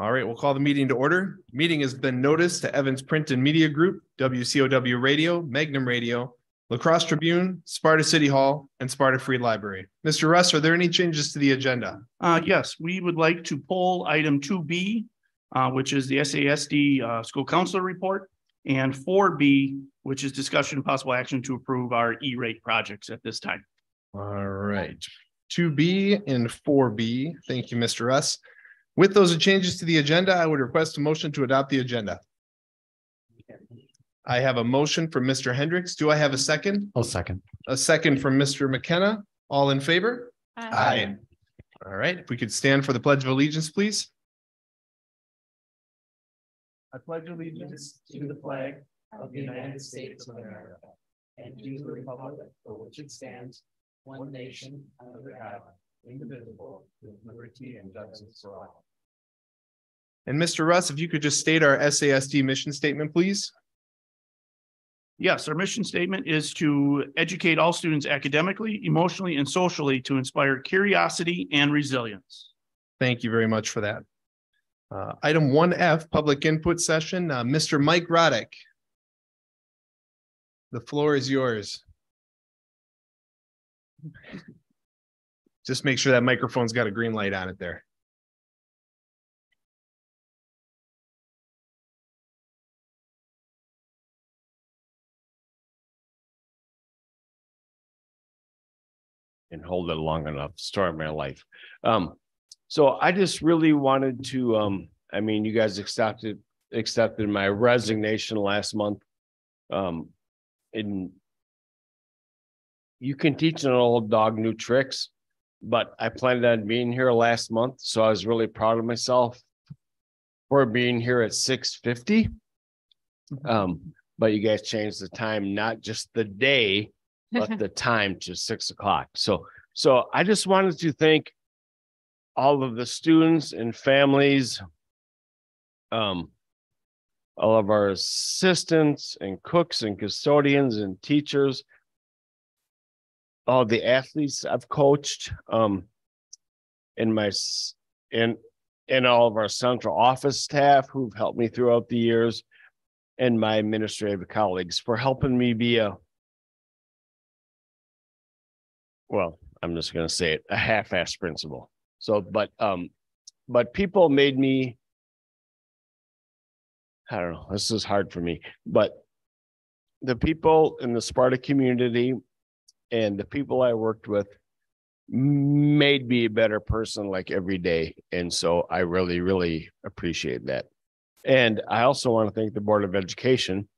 All right, we'll call the meeting to order. Meeting has been noticed to Evans Print and Media Group, WCOW Radio, Magnum Radio, La Crosse Tribune, Sparta City Hall, and Sparta Free Library. Mr. Russ, are there any changes to the agenda? Yes, we would like to pull item 2B, which is the SASD school counselor report, and 4B, which is discussion and possible action to approve our E-rate projects at this time. All right, 2B and 4B. Thank you, Mr. Russ. With those changes to the agenda, I would request a motion to adopt the agenda. I have a motion from Mr. Hendricks. Do I have a second? I'll second. A second from Mr. McKenna. All in favor? Aye. All right, if we could stand for the Pledge of Allegiance, please. I pledge allegiance to the flag of the United States of America and to the republic for which it stands, one nation under God, indivisible, with liberty and justice for all. And Mr. Russ, if you could just state our SASD mission statement, please. Yes, our mission statement is to educate all students academically, emotionally, and socially to inspire curiosity and resilience. Thank you very much for that. Item 1F, public input session. Mr. Mike Roddick. The floor is yours. Just make sure that microphone's got a green light on it there. And hold it long enough, story of my life. So I just really wanted to, I mean, you guys accepted my resignation last month. And you can teach an old dog new tricks, but I planned on being here last month. So I was really proud of myself for being here at 6:50. But you guys changed the time, not just the day, but the time to 6 o'clock. So I just wanted to thank all of the students and families, all of our assistants and cooks and custodians and teachers, all the athletes I've coached, and all of our central office staff who've helped me throughout the years, and my administrative colleagues for helping me be I'm just going to say it, a half-assed principal. So, but people made me, I don't know, this is hard for me, but the people in the Sparta community and the people I worked with made me a better person like every day. And so I really, really appreciate that. And I also want to thank the Board of Education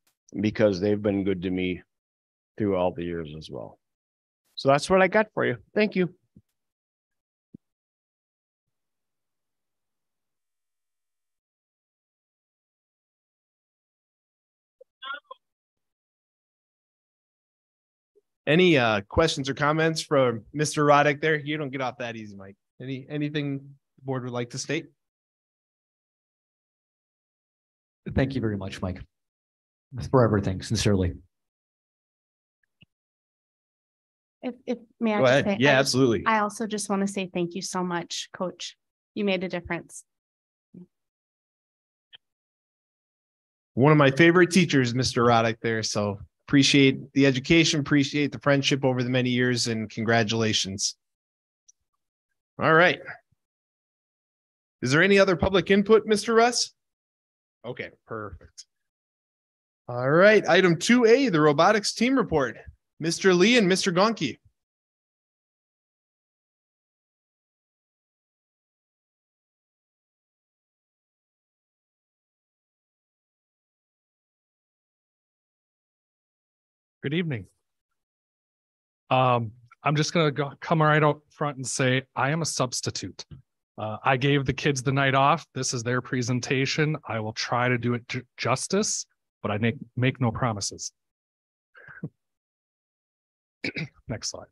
because they've been good to me through all the years as well. So that's what I got for you. Thank you. Any questions or comments from Mr. Roddick there? You don't get off that easy, Mike. Anything the board would like to state? Thank you very much, Mike, for everything, sincerely. If may I Go ahead. say, Yeah, absolutely. I also just want to say thank you so much, Coach. You made a difference. One of my favorite teachers, Mr. Roddick there. So appreciate the education, appreciate the friendship over the many years, and congratulations. All right. Is there any other public input, Mr. Russ? Okay, perfect. All right, item 2A, the robotics team report. Mr. Lee and Mr. Gonke. Good evening. I'm just going to come right out front and say I am a substitute. I gave the kids the night off. This is their presentation. I will try to do it justice, but I make no promises. Next slide.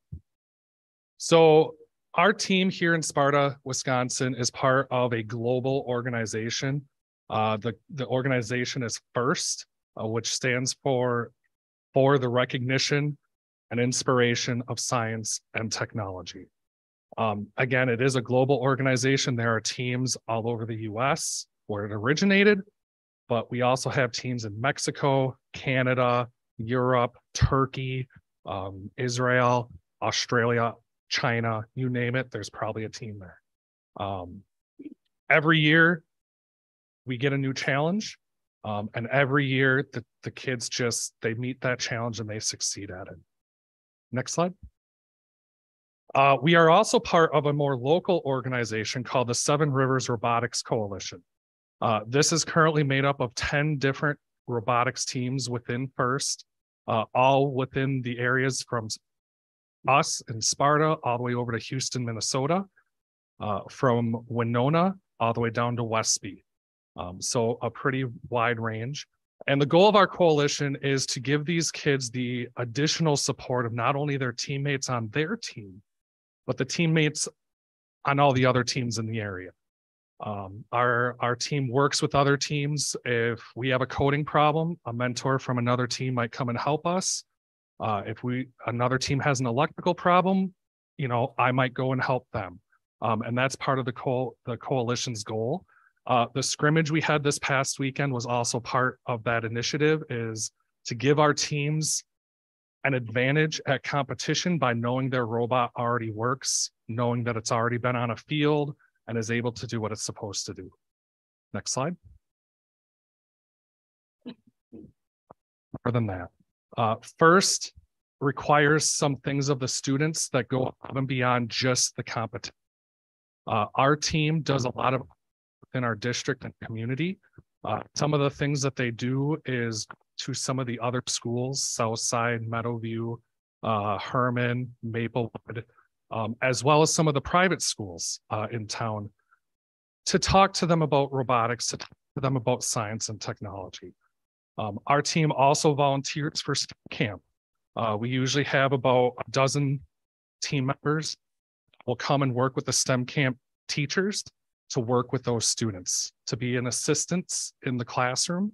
So our team here in Sparta, Wisconsin is part of a global organization. The organization is FIRST, which stands for the recognition and inspiration of science and technology. Again, it is a global organization. There are teams all over the US, where it originated, but we also have teams in Mexico, Canada, Europe, Turkey, Israel, Australia, China, you name it, there's probably a team there. Every year we get a new challenge, and every year the kids they meet that challenge and they succeed at it. Next slide. We are also part of a more local organization called the Seven Rivers Robotics Coalition. This is currently made up of 10 different robotics teams within FIRST, all within the areas from us in Sparta all the way over to Houston, Minnesota, from Winona all the way down to Westby. So a pretty wide range. And the goal of our coalition is to give these kids the additional support of not only their teammates on their team, but the teammates on all the other teams in the area. Our team works with other teams. If we have a coding problem, a mentor from another team might come and help us. If another team has an electrical problem, I might go and help them. And that's part of the coalition's goal. The scrimmage we had this past weekend was also part of that initiative, is to give our teams an advantage at competition by knowing their robot already works, knowing that it's already been on a field and is able to do what it's supposed to do. Next slide. More than that. First requires some things of the students that go above and beyond just the competition. Our team does a lot of in our district and community. Some of the things that they do is to some of the other schools, Southside, Meadowview, Herman, Maplewood, as well as some of the private schools in town, to talk to them about robotics, to talk to them about science and technology. Our team also volunteers for STEM camp. We usually have about a dozen team members will come and work with the STEM camp teachers to work with those students, to be an assistance in the classroom,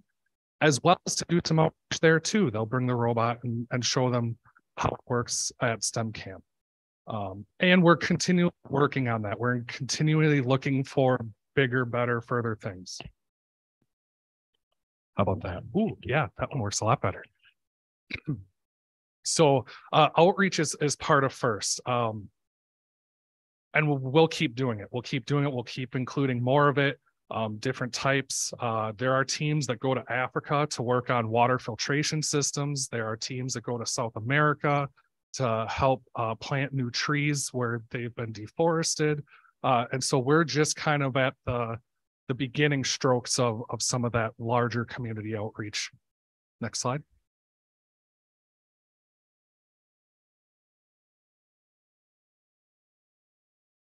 as well as to do some outreach there too. They'll bring the robot and show them how it works at STEM camp. And we're continually working on that. We're continually looking for bigger, better, further things. How about that? Ooh, yeah, that one works a lot better. So outreach is part of FIRST. And we'll keep doing it. We'll keep doing it. We'll keep including more of it, different types. There are teams that go to Africa to work on water filtration systems. There are teams that go to South America to help plant new trees where they've been deforested. And so we're just kind of at the beginning strokes of some of that larger community outreach. Next slide.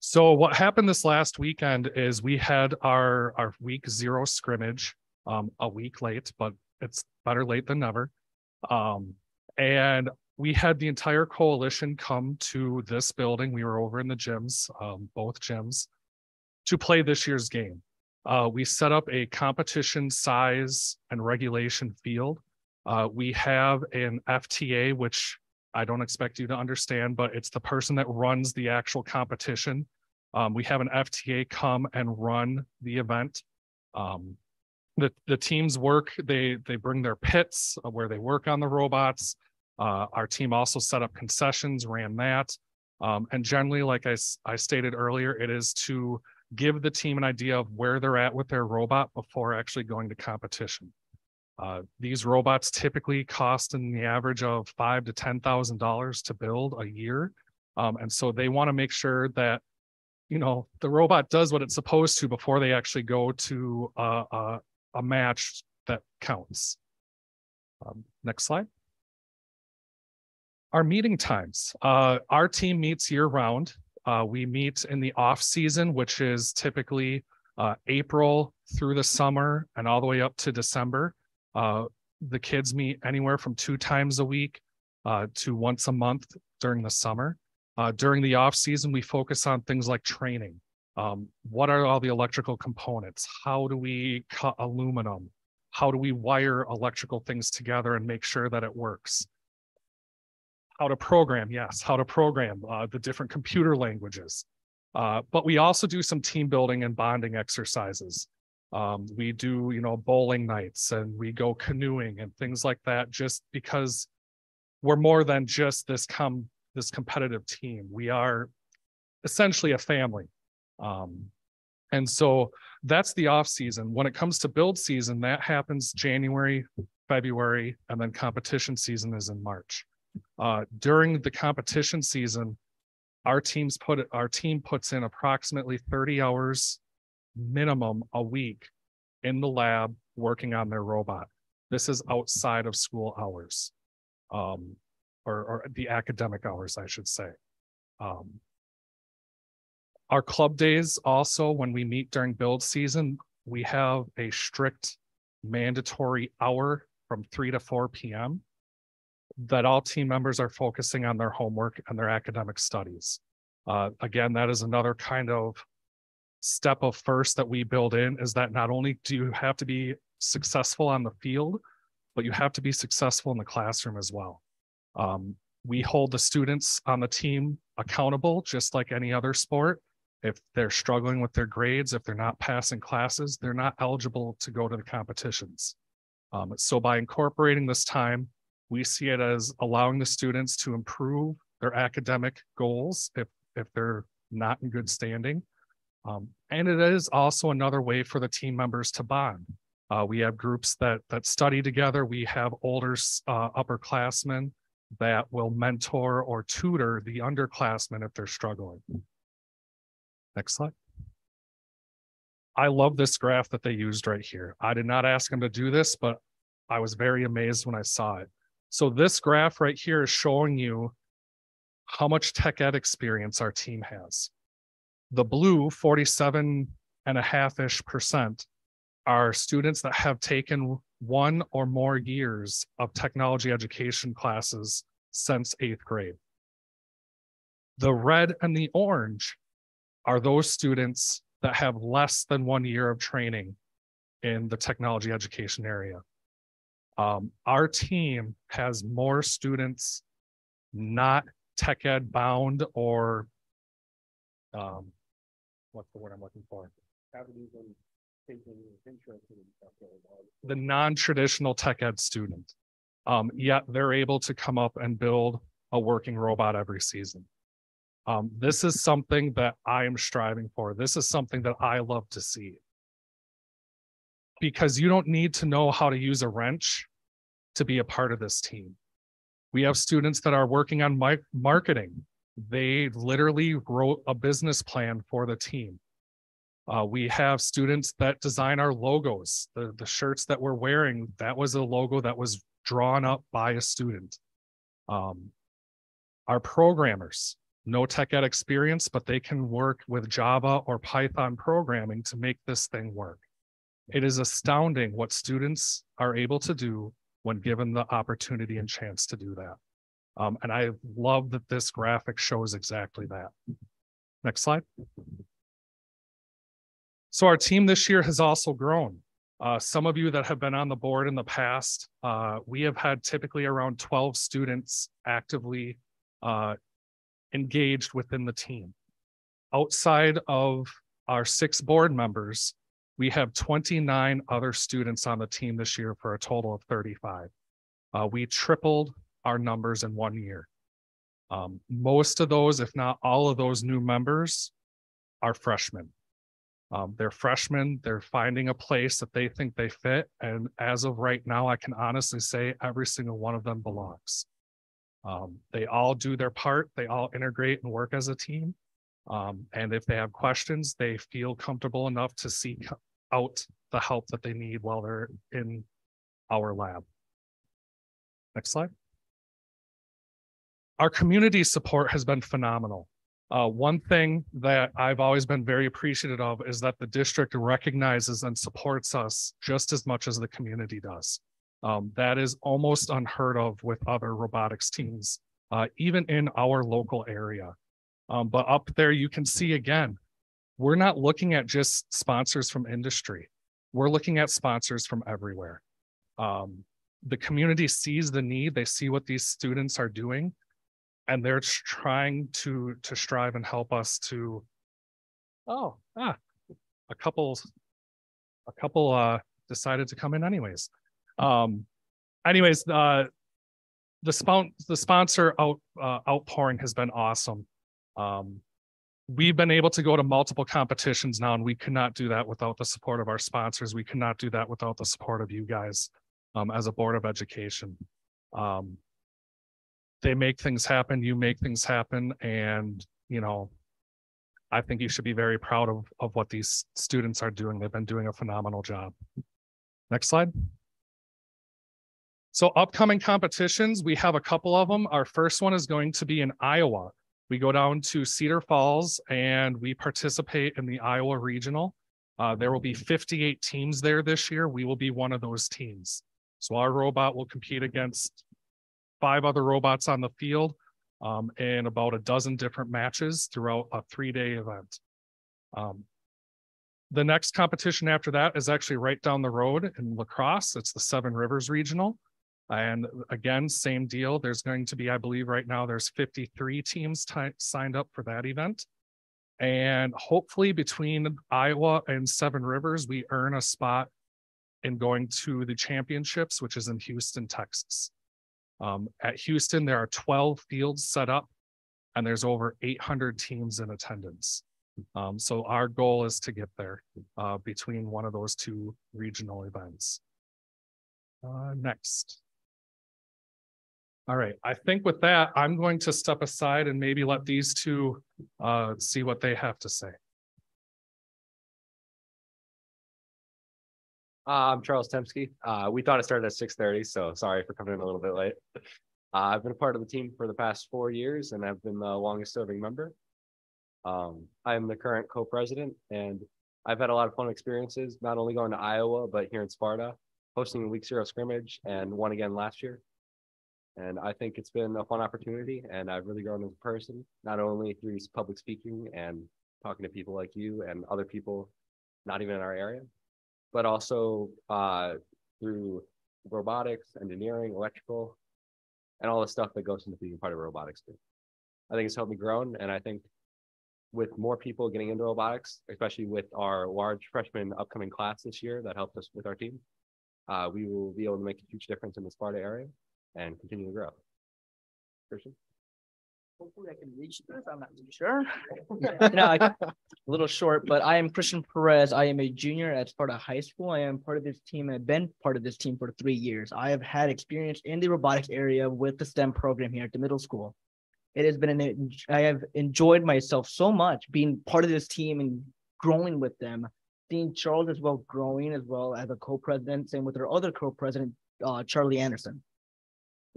So what happened this last weekend is we had our week 0 scrimmage, a week late, but it's better late than never. And we had the entire coalition come to this building. We were over in the gyms, both gyms, to play this year's game. We set up a competition size and regulation field. We have an FTA, which I don't expect you to understand, but it's the person that runs the actual competition. We have an FTA come and run the event. The teams work, they bring their pits where they work on the robots. Our team also set up concessions, ran that. And generally, like I stated earlier, it is to give the team an idea of where they're at with their robot before actually going to competition. These robots typically cost in the average of $5,000 to $10,000 to build a year. And so they want to make sure that the robot does what it's supposed to before they actually go to a match that counts. Next slide. Our meeting times. Our team meets year round. We meet in the off season, which is typically April through the summer and all the way up to December. The kids meet anywhere from 2 times a week to once a month during the summer. During the off season, we focus on things like training. What are all the electrical components? How do we cut aluminum? How do we wire electrical things together and make sure that it works? How to program, yes, how to program the different computer languages. But we also do some team building and bonding exercises. We do, bowling nights and we go canoeing and things like that, just because we're more than just this competitive team. We are essentially a family. And so that's the off season. When it comes to build season, that happens January, February, and then competition season is in March. During the competition season, our team puts in approximately 30 hours minimum a week in the lab working on their robot. This is outside of school hours, or the academic hours, I should say. Our club days also, when we meet during build season, we have a strict mandatory hour from 3 to 4 p.m. that all team members are focusing on their homework and their academic studies. Again, that is another kind of step of first that we build in, is that not only do you have to be successful on the field, but you have to be successful in the classroom as well. We hold the students on the team accountable, just like any other sport. If they're struggling with their grades, if they're not passing classes, they're not eligible to go to the competitions. So by incorporating this time, we see it as allowing the students to improve their academic goals if they're not in good standing. And it is also another way for the team members to bond. We have groups that study together. We have older upperclassmen that will mentor or tutor the underclassmen if they're struggling. Next slide. I love this graph that they used right here. I did not ask them to do this, but I was very amazed when I saw it. So this graph right here is showing you how much tech ed experience our team has. The blue 47.5%, are students that have taken 1 or more years of technology education classes since 8th grade. The red and the orange are those students that have less than 1 year of training in the technology education area. Our team has more students not tech ed bound, or what's the word I'm looking for? The non-traditional tech ed student. Yet they're able to come up and build a working robot every season. This is something that I am striving for. This is something that I love to see. Because you don't need to know how to use a wrench to be a part of this team. We have students that are working on marketing. They literally wrote a business plan for the team. We have students that design our logos. The shirts that we're wearing, that was a logo that was drawn up by a student. Our programmers, no tech ed experience, but they can work with Java or Python programming to make this thing work. It is astounding what students are able to do when given the opportunity and chance to do that. And I love that this graphic shows exactly that. Next slide. So our team this year has also grown. Some of you that have been on the board in the past, we have had typically around 12 students actively engaged within the team. Outside of our 6 board members, we have 29 other students on the team this year for a total of 35. We tripled our numbers in 1 year. Most of those, if not all of those new members, are freshmen. They're freshmen, they're finding a place that they think they fit. And as of right now, I can honestly say every single one of them belongs. They all do their part, they all integrate and work as a team. And if they have questions, they feel comfortable enough to seek out the help that they need while they're in our lab. Next slide. Our community support has been phenomenal. One thing that I've always been very appreciative of is that the district recognizes and supports us just as much as the community does. That is almost unheard of with other robotics teams, even in our local area. But up there, you can see again, we're not looking at just sponsors from industry. We're looking at sponsors from everywhere. The community sees the need, they see what these students are doing, and they're trying to strive and help us to, a couple a couple decided to come in anyways. Anyways, the sponsor outpouring has been awesome. We've been able to go to multiple competitions now, and we could not do that without the support of our sponsors. We could not do that without the support of you guys as a Board of Education. They make things happen, you make things happen, and you know, I think you should be very proud of what these students are doing. They've been doing a phenomenal job. Next slide. So upcoming competitions, we have a couple of them. Our first one is going to be in Iowa. We go down to Cedar Falls and we participate in the Iowa Regional. There will be 58 teams there this year. We will be one of those teams. So our robot will compete against 5 other robots on the field in about a dozen different matches throughout a 3-day event. The next competition after that is actually right down the road in La Crosse. It's the Seven Rivers Regional. And again, same deal. There's going to be, I believe right now, there's 53 teams signed up for that event. And hopefully between Iowa and Seven Rivers, we earn a spot in going to the championships, which is in Houston, Texas. At Houston, there are 12 fields set up and there's over 800 teams in attendance. So our goal is to get there between one of those 2 regional events. Next. All right, I think with that, I'm going to step aside and maybe let these 2 see what they have to say. I'm Charles Temsky. We thought it started at 6:30, so sorry for coming in a little bit late. I've been a part of the team for the past 4 years, and I've been the longest serving member. I'm the current co-president, and I've had a lot of fun experiences, not only going to Iowa, but here in Sparta, hosting Week 0 scrimmage and one again last year. And I think it's been a fun opportunity, and I've really grown as a person, not only through public speaking and talking to people like you and other people not even in our area, but also through robotics, engineering, electrical, and all the stuff that goes into being part of a robotics team. I think it's helped me grow, and I think with more people getting into robotics, especially with our large freshman upcoming class this year that helped us with our team, we will be able to make a huge difference in the Sparta area and continue to grow. Christian? Hopefully I can reach this. I'm not too sure. A little short, but I am Christian Perez. I am a junior at Sparta High School. I am part of this team. I've been part of this team for 3 years. I have had experience in the robotics area with the STEM program here at the middle school. It has been I have enjoyed myself so much being part of this team and growing with them. Seeing Charles as well growing as well as a co-president, same with our other co-president, Charlie Anderson.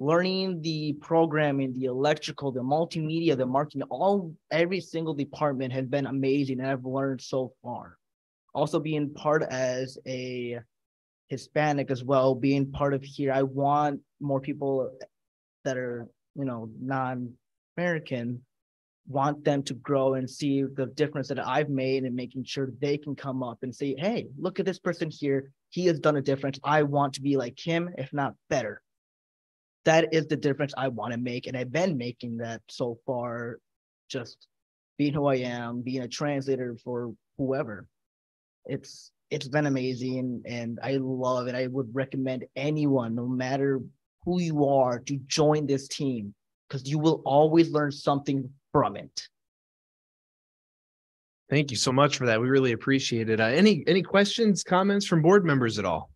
Learning the programming, the electrical, the multimedia, the marketing, every single department has been amazing, and I've learned so far. Also being part as a Hispanic as well, being part of here, I want more people that are, non-American, want them to grow and see the difference that I've made and making sure they can come up and say, hey, look at this person here. He has done a difference. I want to be like him, if not better. That is the difference I want to make. And I've been making that so far, just being who I am, being a translator for whoever. It's been amazing, and I love it. I would recommend anyone, no matter who you are, to join this team, because you will always learn something from it. Thank you so much for that. We really appreciate it. Any questions, comments from board members at all?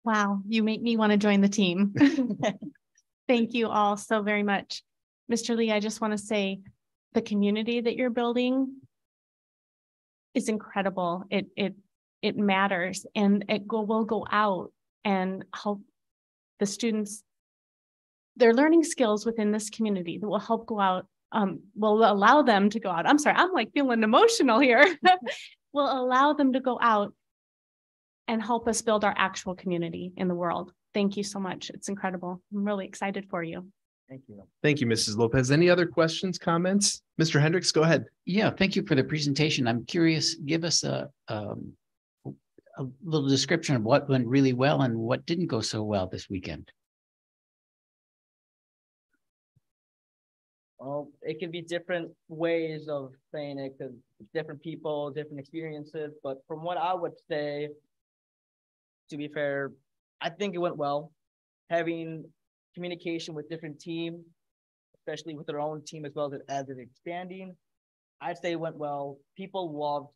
Wow, you make me want to join the team. Thank you all so very much. Mr. Lee, I just want to say the community that you're building is incredible. It matters, and will go out and help the students, their learning skills within this community that will help go out, will allow them to go out. I'm sorry, I'm like feeling emotional here. Will allow them to go out and help us build our actual community in the world. Thank you so much. It's incredible. I'm really excited for you. Thank you. Thank you, Mrs. Lopez. Any other questions, comments? Mr. Hendricks, go ahead. Yeah, thank you for the presentation. I'm curious, give us a little description of what went really well and what didn't go so well this weekend. Well, it can be different ways of saying it because different people, different experiences. But from what I would say, to be fair, I think it went well. Having communication with different teams, especially with their own team as well as it's expanding, I'd say it went well. People loved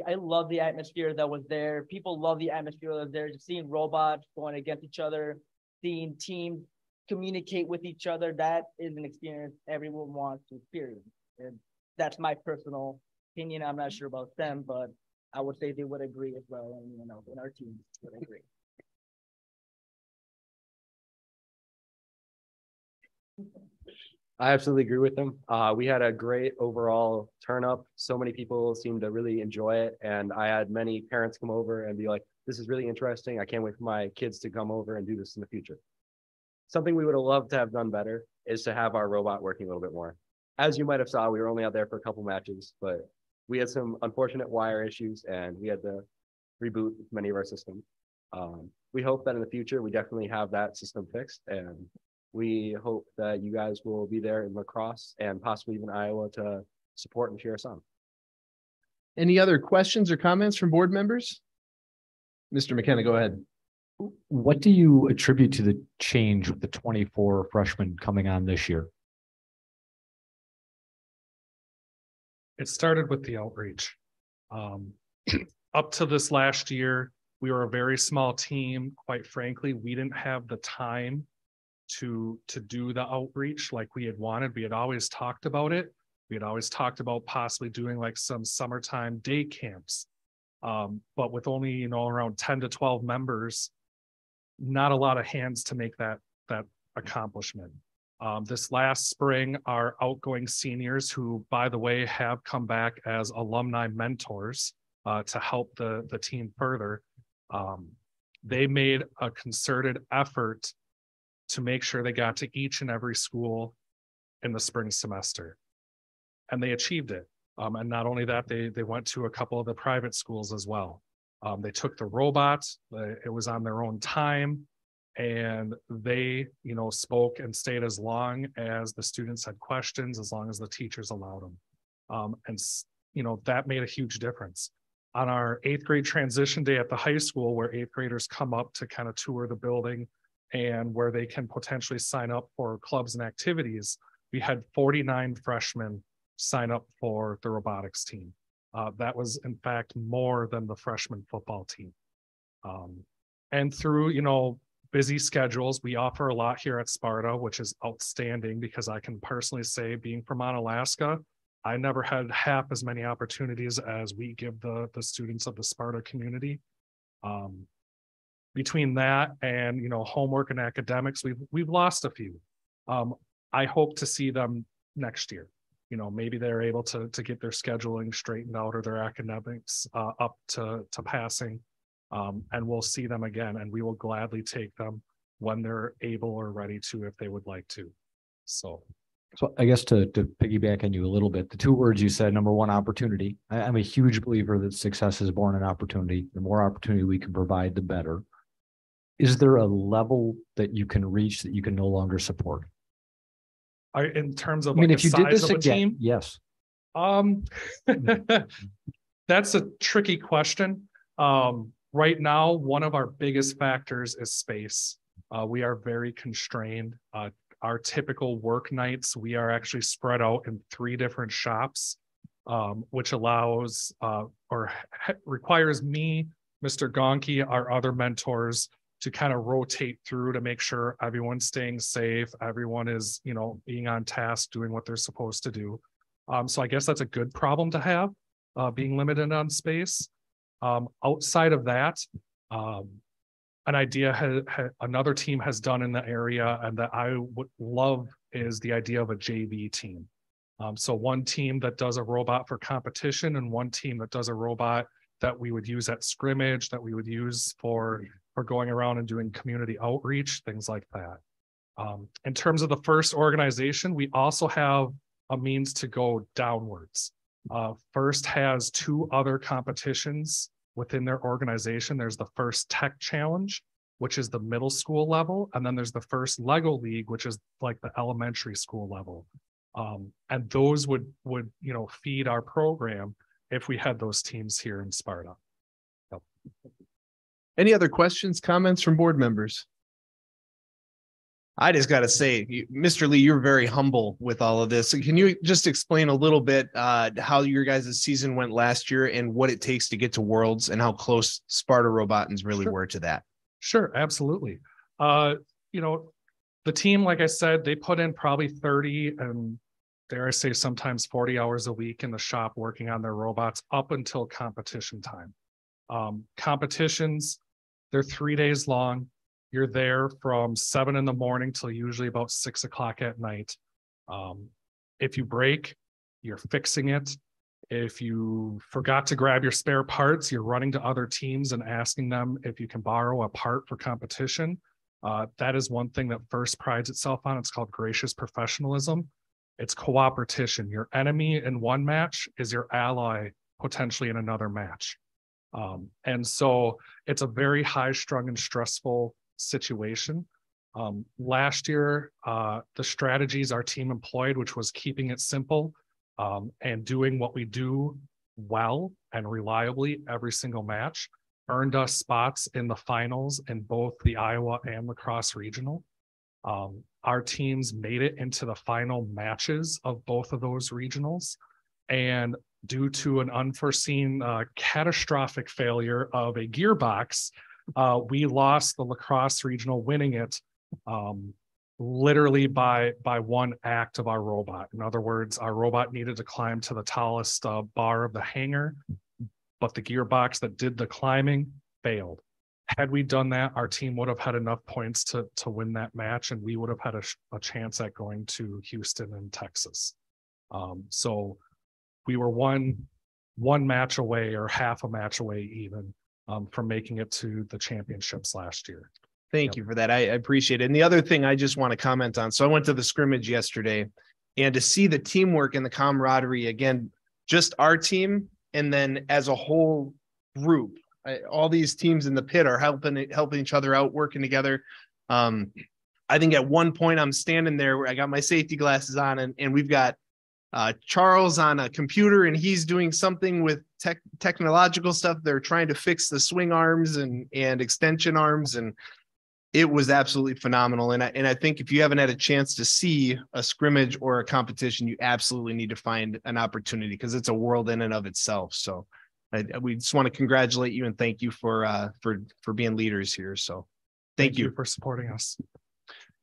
I love the atmosphere that was there. People love the atmosphere that was there. Just seeing robots going against each other, seeing teams communicate with each other. That is an experience everyone wants to experience. And that's my personal opinion. I'm not sure about them, but I would say they would agree as well. And, and our team would agree. I absolutely agree with them. We had a great overall turn up. So many people seemed to really enjoy it. And I had many parents come over and be like, this is really interesting. I can't wait for my kids to come over and do this in the future. Something we would have loved to have done better is to have our robot working a little bit more. As you might have saw, we were only out there for a couple matches, but we had some unfortunate wire issues and we had to reboot many of our systems. We hope that in the future, we definitely have that system fixed, and we hope that you guys will be there in La Crosse and possibly even Iowa to support and cheer us on. Any other questions or comments from board members? Mr. McKenna, go ahead. What do you attribute to the change with the 24 freshmen coming on this year? It started with the outreach. Up to this last year, we were a very small team. Quite frankly, we didn't have the time to do the outreach like we had wanted. We had always talked about it. We had always talked about possibly doing like some summertime day camps. But with only, around 10 to 12 members, not a lot of hands to make that accomplishment. This last spring, our outgoing seniors, who, by the way, have come back as alumni mentors to help the team further, they made a concerted effort to make sure they got to each and every school in the spring semester. And they achieved it. And not only that, they went to a couple of the private schools as well. They took the robots, it was on their own time, and they, spoke and stayed as long as the students had questions, as long as the teachers allowed them. And that made a huge difference. On our 8th grade transition day at the high school, where 8th graders come up to kind of tour the building and where they can potentially sign up for clubs and activities, we had 49 freshmen sign up for the robotics team. That was, in fact, more than the freshman football team. And through, busy schedules, we offer a lot here at Sparta, which is outstanding, because I can personally say, being from Alaska, I never had half as many opportunities as we give the students of the Sparta community. Between that and, homework and academics, we've lost a few. I hope to see them next year. Maybe they're able to get their scheduling straightened out or their academics up to passing, and we'll see them again, and we will gladly take them when they're able or ready to, if they would like to. So I guess to piggyback on you a little bit, the two words you said, number one, opportunity. I'm a huge believer that success is born in opportunity. The more opportunity we can provide, the better. Is there a level that you can reach that you can no longer support? In terms of, if you did this again, team? Yes. That's a tricky question. Right now, one of our biggest factors is space. We are very constrained. Our typical work nights, we are actually spread out in 3 different shops, which allows or requires me, Mr. Gonke, our other mentors, to kind of rotate through to make sure everyone's staying safe, everyone is, being on task, doing what they're supposed to do. So I guess that's a good problem to have, being limited on space. Outside of that, an idea another team has done in the area, and that I would love, is the idea of a JV team. So one team that does a robot for competition, and one team that does a robot that we would use at scrimmage, that we would use for going around and doing community outreach, things like that. In terms of the first organization, we also have a means to go downwards. First has 2 other competitions within their organization. There's the First Tech Challenge, which is the middle school level. And then there's the first Lego League, which is like the elementary school level. And those would, you know, feed our program if we had those teams here in Sparta. Yep. Any other questions, comments from board members? I just got to say, Mr. Lee, you're very humble with all of this. So can you just explain a little bit how your guys' season went last year and what it takes to get to Worlds and how close Sparta Robotans really were to that? Sure, absolutely. You know, the team, like I said, they put in probably 30 and dare I say sometimes 40 hours a week in the shop working on their robots up until competition time. Competitions, they're 3 days long. You're there from 7 in the morning till usually about 6 o'clock at night. If you break, you're fixing it. If you forgot to grab your spare parts, you're running to other teams and asking them if you can borrow a part for competition. That is one thing that FIRST prides itself on. It's called gracious professionalism. It's cooperation. Your enemy in one match is your ally potentially in another match. And so it's a very high strung and stressful situation. Last year, the strategies our team employed, which was keeping it simple and doing what we do well and reliably every single match, earned us spots in the finals in both the Iowa and lacrosse regional. Our teams made it into the final matches of both of those regionals. And due to an unforeseen catastrophic failure of a gearbox, we lost the lacrosse regional, winning it literally by one act of our robot. In other words, our robot needed to climb to the tallest bar of the hangar, but the gearbox that did the climbing failed. Had we done that, our team would have had enough points to win that match, and we would have had a chance at going to Houston and Texas. So we were one match away or half a match away even from making it to the championships last year. Thank you for that. I appreciate it. And the other thing I just want to comment on. So I went to the scrimmage yesterday, and to see the teamwork and the camaraderie, again, just our team, and then as a whole group, all these teams in the pit are helping each other out, working together. I think at one point I'm standing there where I got my safety glasses on, and we've got Charles on a computer, and he's doing something with technological stuff. They're trying to fix the swing arms and extension arms, and it was absolutely phenomenal. And I think if you haven't had a chance to see a scrimmage or a competition, you absolutely need to find an opportunity, because it's a world in and of itself. So we just want to congratulate you and thank you for being leaders here. So thank you for supporting us.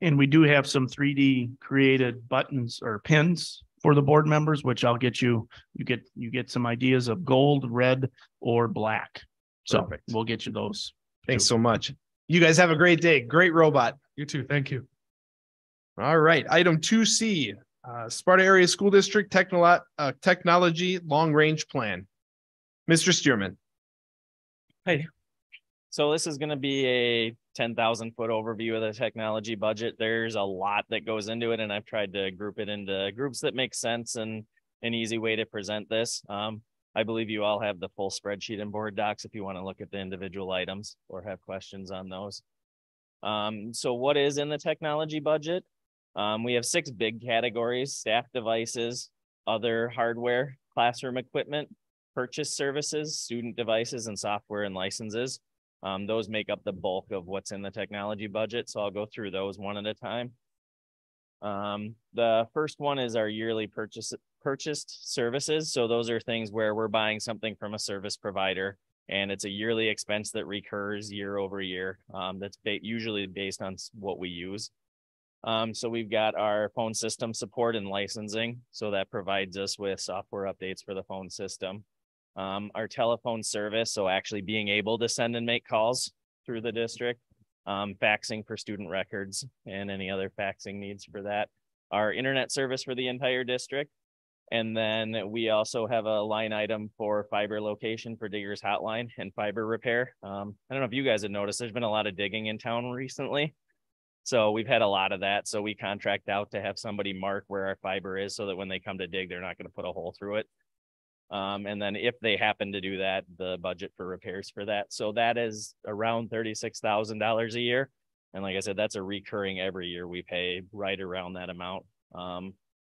And we do have some 3D created buttons or pins for the board members, which I'll get you. You get some ideas of gold, red, or black. So Perfect. We'll get you those. Thanks so much. You guys have a great day. Great robot. You too. Thank you. All right. Item 2C, Sparta Area School District Technology Long Range Plan. Mr. Stearman. Hey. So this is going to be a 10,000-foot overview of the technology budget. There's a lot that goes into it, and I've tried to group it into groups that make sense and an easy way to present this. I believe you all have the full spreadsheet in board docs if you want to look at the individual items or have questions on those. So what is in the technology budget? We have 6 big categories: staff devices, other hardware, classroom equipment, purchase services, student devices, and software and licenses. Those make up the bulk of what's in the technology budget. So I'll go through those one at a time. The first one is our yearly purchased services. So those are things where we're buying something from a service provider, and it's a yearly expense that recurs year over year. That's usually based on what we use. So we've got our phone system support and licensing. So that provides us with software updates for the phone system. Our telephone service, so actually being able to send and make calls through the district. Faxing for student records and any other faxing needs for that. Our internet service for the entire district. And then we also have a line item for fiber location for Diggers Hotline and fiber repair. I don't know if you guys have noticed, there's been a lot of digging in town recently. So we've had a lot of that. So we contract out to have somebody mark where our fiber is so that when they come to dig, they're not going to put a hole through it. And then if they happen to do that, the budget for repairs for that. So that is around $36,000 a year. And like I said, that's a recurring every year. We pay right around that amount.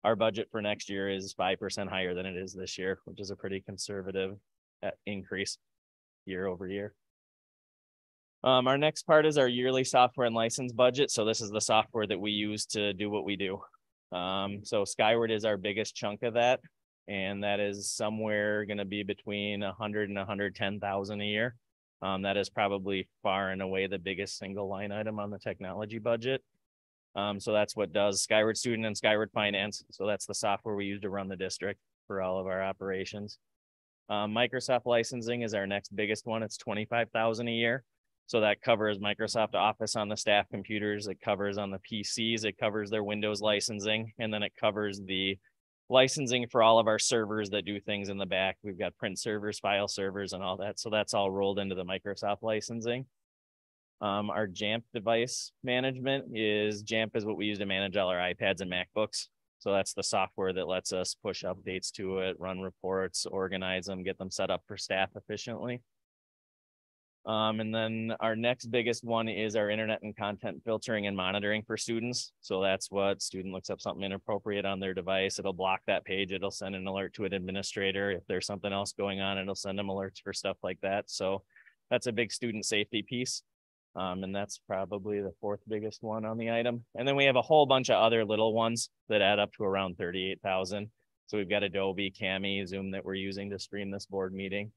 Our budget for next year is 5% higher than it is this year, which is a pretty conservative increase year over year. Our next part is our yearly software and license budget. So this is the software that we use to do what we do. So Skyward is our biggest chunk of that. And that is somewhere going to be between 100 and 110,000 a year. That is probably far and away the biggest single line item on the technology budget. So that's what does Skyward Student and Skyward Finance. So that's the software we use to run the district for all of our operations. Microsoft licensing is our next biggest one. It's 25,000 a year. So that covers Microsoft Office on the staff computers. It covers on the PCs. It covers their Windows licensing. And then it covers the licensing for all of our servers that do things in the back. We've got print servers, file servers, and all that. So that's all rolled into the Microsoft licensing. Our Jamp device management is Jamp is what we use to manage all our iPads and MacBooks. So that's the software that lets us push updates to it, run reports, organize them, get them set up for staff efficiently. And then our next biggest one is our internet and content filtering and monitoring for students. So that's what student looks up something inappropriate on their device. It'll block that page. It'll send an alert to an administrator. If there's something else going on, it'll send them alerts for stuff like that. So that's a big student safety piece. And that's probably the fourth biggest one on the item. And then we have a whole bunch of other little ones that add up to around 38,000. So we've got Adobe, Cami, Zoom that we're using to stream this board meeting.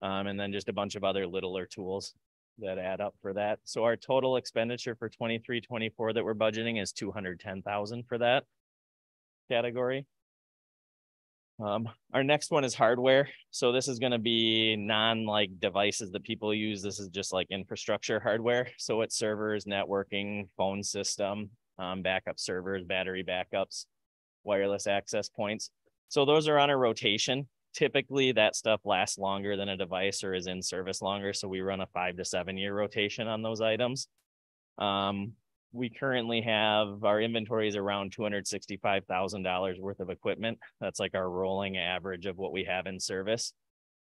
And then just a bunch of other littler tools that add up for that. So our total expenditure for 23-24 that we're budgeting is 210,000 for that category. Our next one is hardware. So this is going to be non-like devices that people use. This is just like infrastructure hardware. So it's servers, networking, phone system, backup servers, battery backups, wireless access points. So those are on a rotation. Typically that stuff lasts longer than a device or is in service longer. So we run a 5 to 7 year rotation on those items. We currently have our inventory is around $265,000 worth of equipment. That's like our rolling average of what we have in service.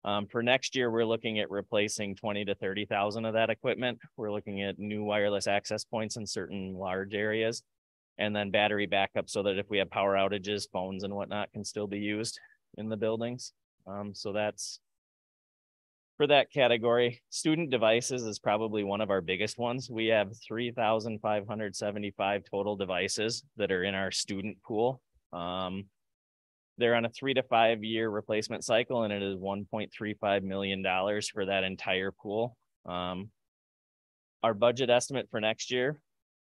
For next year, we're looking at replacing 20 to 30,000 of that equipment. We're looking at new wireless access points in certain large areas, and then battery backup so that if we have power outages, phones and whatnot can still be used in the buildings. So that's for that category. Student devices is probably one of our biggest ones. We have 3,575 total devices that are in our student pool. They're on a 3 to 5 year replacement cycle, and it is $1.35 million for that entire pool. Our budget estimate for next year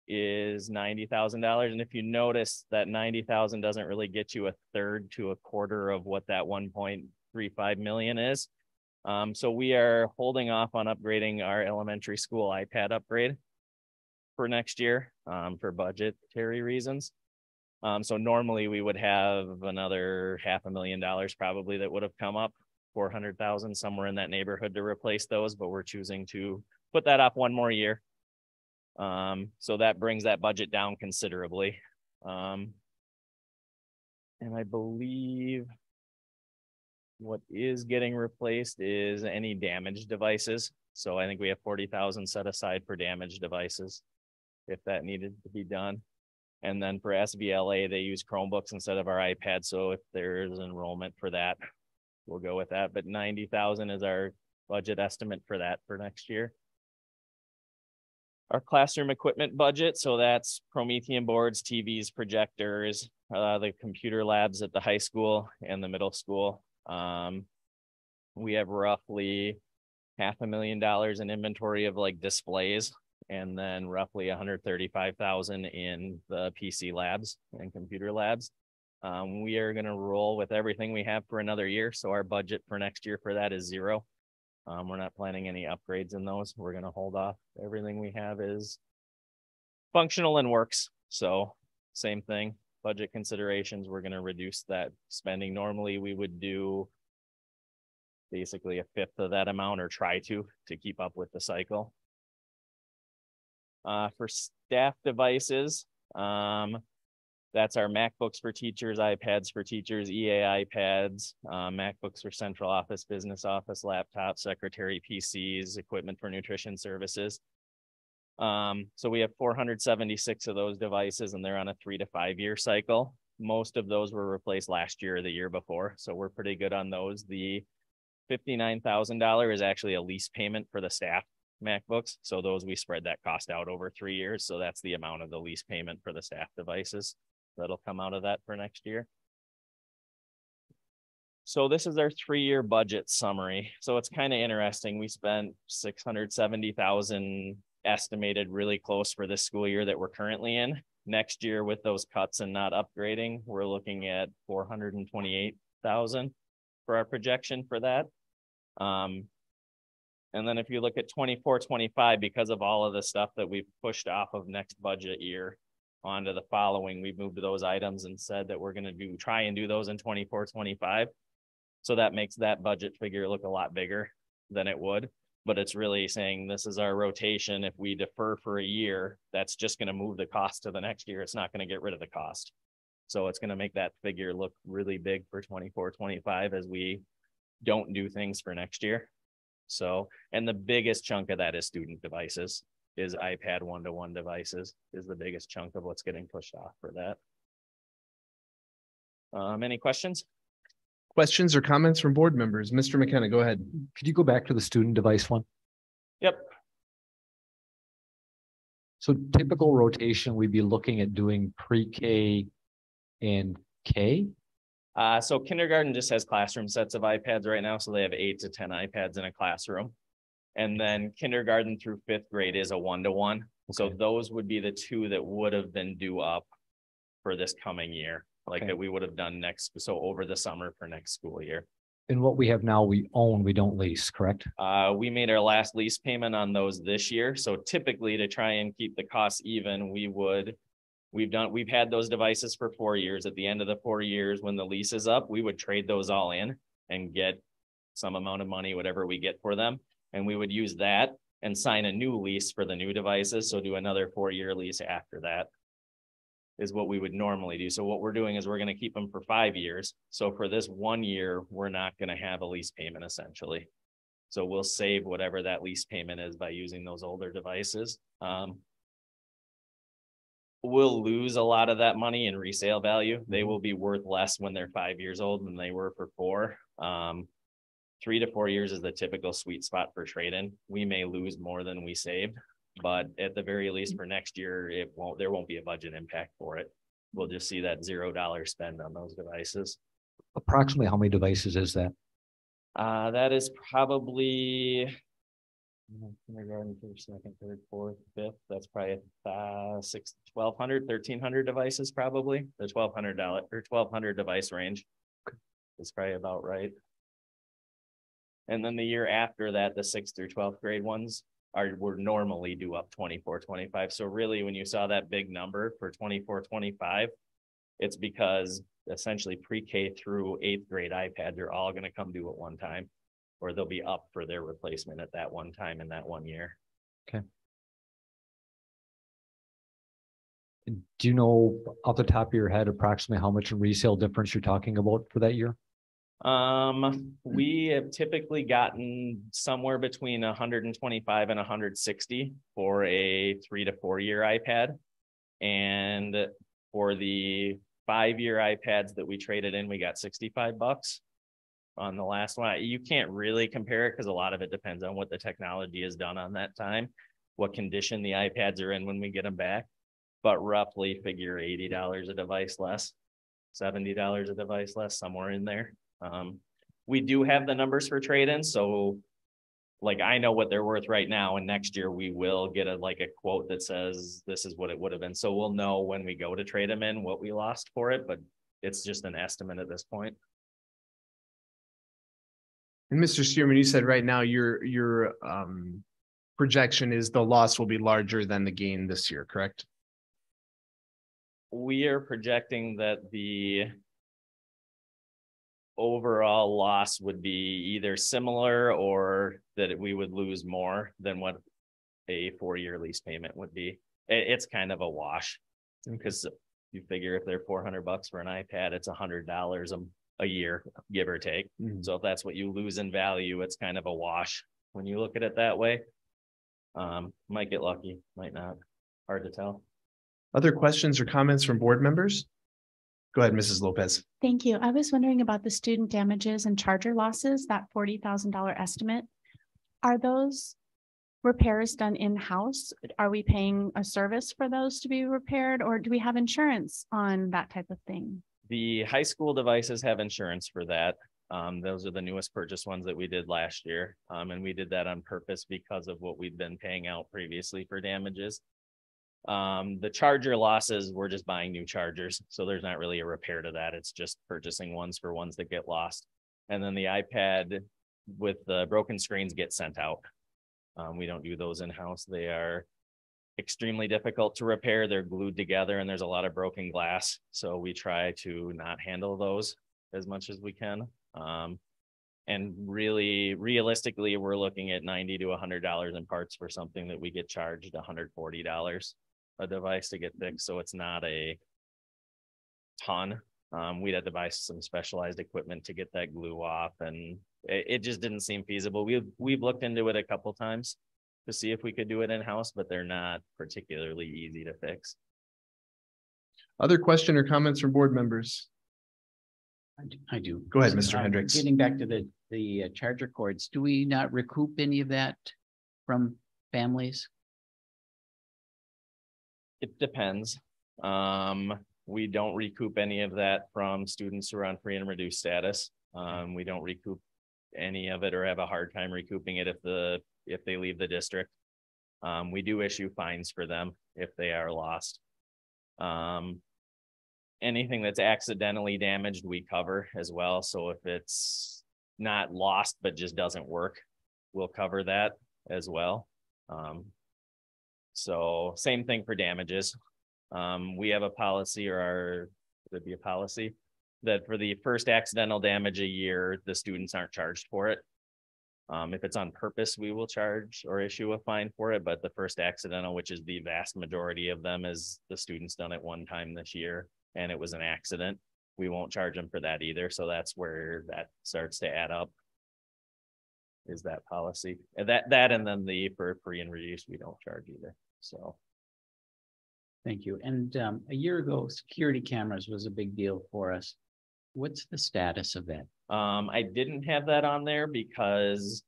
is $90,000. And if you notice that 90,000 doesn't really get you a third to a quarter of what that 1.35 million is. So we are holding off on upgrading our elementary school iPad upgrade for next year for budgetary reasons. So normally we would have another $500,000 probably that would have come up, 400,000 somewhere in that neighborhood to replace those, but we're choosing to put that off one more year. So that brings that budget down considerably. And I believe what is getting replaced is any damaged devices. So I think we have 40,000 set aside for damaged devices if that needed to be done. And then for SVLA, they use Chromebooks instead of our iPad. So if there's enrollment for that, we'll go with that. But 90,000 is our budget estimate for that for next year. Our classroom equipment budget, so that's Promethean boards, TVs, projectors, the computer labs at the high school and the middle school. We have roughly $500,000 in inventory of like displays, and then roughly 135,000 in the PC labs and computer labs. We are going to roll with everything we have for another year. So our budget for next year for that is $0. We're not planning any upgrades in those. We're going to hold off. Everything we have is functional and works. So same thing, budget considerations. We're going to reduce that spending. Normally we would do basically a fifth of that amount or try to keep up with the cycle. For staff devices, That's our MacBooks for teachers, iPads for teachers, EA iPads, MacBooks for central office, business office, laptops, secretary PCs, equipment for nutrition services. So we have 476 of those devices, and they're on a 3 to 5 year cycle. Most of those were replaced last year or the year before, so we're pretty good on those. The $59,000 is actually a lease payment for the staff MacBooks. So those, we spread that cost out over 3 years. So that's the amount of the lease payment for the staff devices that'll come out of that for next year. So this is our 3-year budget summary. So it's kind of interesting. We spent $670,000 estimated, really close for this school year that we're currently in. Next year, with those cuts and not upgrading, we're looking at $428,000 for our projection for that. And then if you look at 24-25, because of all of the stuff that we've pushed off of next budget year onto the following, we've moved those items and said that we're going to try and do those in 24-25. So that makes that budget figure look a lot bigger than it would. But it's really saying this is our rotation. If we defer for a year, that's just going to move the cost to the next year. It's not going to get rid of the cost. So it's going to make that figure look really big for 24-25 as we don't do things for next year. So, and the biggest chunk of that is student devices, is iPad one-to-one devices is the biggest chunk of what's getting pushed off for that. Any questions? Questions or comments from board members? Mr. McKenna, go ahead. Could you go back to the student device one? Yep. So typical rotation, we'd be looking at doing pre-K and K. So kindergarten just has classroom sets of iPads right now. So they have 8 to 10 iPads in a classroom. And then kindergarten through 5th grade is a 1-to-1. Okay. So those would be the 2 that would have been due up for this coming year. Like that we would have done next, so over the summer for next school year. And what we have now, we own, we don't lease, correct? We made our last lease payment on those this year. So typically, to try and keep the costs even, we've had those devices for 4 years. At the end of the 4 years, when the lease is up, we would trade those all in and get some amount of money, whatever we get for them. And we would use that and sign a new lease for the new devices. So do another 4-year lease after that is what we would normally do. So what we're doing is we're going to keep them for 5 years. So for this 1 year, we're not going to have a lease payment essentially. So we'll save whatever that lease payment is by using those older devices. We'll lose a lot of that money in resale value. They will be worth less when they're 5 years old than they were for 4. 3 to 4 years is the typical sweet spot for trade-in. We may lose more than we saved, but at the very least for next year, there won't be a budget impact for it. We'll just see that $0 spend on those devices. Approximately how many devices is that? That is probably kindergarten, first, second, third, fourth, fifth. That's probably 1,200, 1,300 devices probably. The $1,200 or 1,200 device range is probably about right. And then the year after that, the 6th through 12th grade ones were normally due up 24-25. So really, when you saw that big number for 24-25, it's because essentially pre-K through 8th grade iPads are all going to come due at one time, or they'll be up for their replacement at that one time in that 1 year. Okay. Do you know off the top of your head approximately how much in resale difference you're talking about for that year? We have typically gotten somewhere between 125 and 160 for a 3 to 4 year iPad. And for the 5-year iPads that we traded in, we got $65 on the last one. You can't really compare it because a lot of it depends on what the technology is done on that time, what condition the iPads are in when we get them back. But roughly figure $80 a device less, $70 a device less, somewhere in there. We do have the numbers for trade-ins, so like I know what they're worth right now, and next year we will get a quote that says this is what it would have been. So we'll know when we go to trade them in what we lost for it, but it's just an estimate at this point. And Mr. Stearman, you said right now your projection is the loss will be larger than the gain this year, correct? We are projecting that the overall loss would be either similar or that we would lose more than what a 4-year lease payment would be. It's kind of a wash because You figure if they're $400 for an iPad, it's $100 a year, give or take. So if that's what you lose in value, it's kind of a wash when you look at it that way. Might get lucky, might not. Hard to tell. Other questions or comments from board members? Go ahead, Mrs. Lopez. Thank you. I was wondering about the student damages and charger losses, that $40,000 estimate. Are those repairs done in-house? Are we paying a service for those to be repaired, or do we have insurance on that type of thing? The high school devices have insurance for that. Those are the newest purchase ones that we did last year. And we did that on purpose because of what we'd been paying out previously for damages. The charger losses, we're just buying new chargers. So there's not really a repair to that. It's just purchasing ones for ones that get lost. And then the iPad with the broken screens get sent out. We don't do those in-house. They are extremely difficult to repair. They're glued together and there's a lot of broken glass. So we try to not handle those as much as we can. And really, realistically, we're looking at $90 to $100 in parts for something that we get charged $140 a device to get fixed. So it's not a ton. We'd have to buy some specialized equipment to get that glue off, and it just didn't seem feasible. We've looked into it a couple times to see if we could do it in-house, but they're not particularly easy to fix. Other question or comments from board members? I do. Go ahead, Mr. Hendricks. Getting back to the charger cords, do we not recoup any of that from families? It depends. We don't recoup any of that from students who are on free and reduced status. We don't recoup any of it or have a hard time recouping it if they leave the district. We do issue fines for them if they are lost. Anything that's accidentally damaged, we cover as well. So if it's not lost, but just doesn't work, we'll cover that as well. So same thing for damages. We have a policy, would be a policy that for the first accidental damage a year, the students aren't charged for it. If it's on purpose, we will charge or issue a fine for it. But the first accidental, which is the vast majority of them, is the students done it one time this year and it was an accident. We won't charge them for that either. So that's where that starts to add up, is that policy. And that and then for free and reduced, we don't charge either. So. Thank you. And a year ago, security cameras was a big deal for us. What's the status of that? I didn't have that on there because